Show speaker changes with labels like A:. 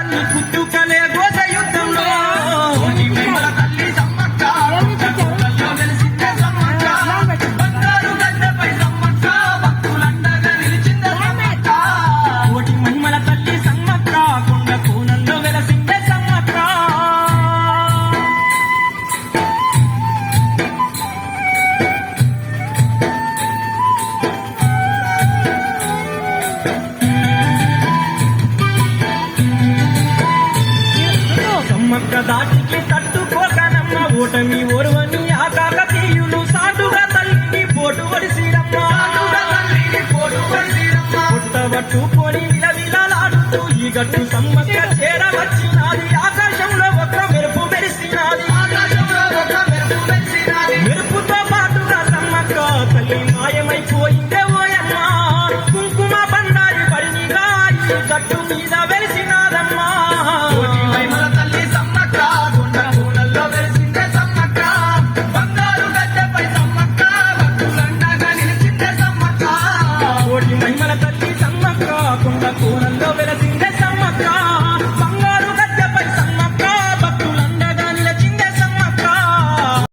A: పుట్టుకలే ఘోష యుద్ధంలో తల్లి సమ్మక్క వెలిసిందే సమ్మక్క బంగారు గడ్డపై సమ్మక్క భక్తులండగా నిలిచిందే సమ్మక్క కోటి మహిమల తల్లి సమ్మక్క కొండ కోణంలో వెలసిందే సమ్మక్క సమ్మక్క దాటికి తట్టుకోకనమ్మ ఓటమి ఓర్వని ఆ కాకతీయులు సాటుగా తల్లిని పోటు వడిసిరమ్మ పుట్టబట్టుకొని విలవిలలాడుతూ ఈ గట్టు సమ్మక్క చేరవచ్చినాది ఆకాశంలో ఒక మెరుపు మెరిసినాది మెరుపుతో పాటుగా సమ్మక్క తల్లి మాయమైపోయిందే ఓయమ్మ కుంకుమ బండారి పడినిగా ఈ గట్టు మీద వెలిసినాదమ్మా తల్లి సమ్మక్క కొండ కోణంలో వెలిసిందే సమ్మక్క బంగారు గడ్డపై సమ్మక్క భక్తులండగా నిలిచిందే సమ్మక్క కోటి మహిమల తల్లి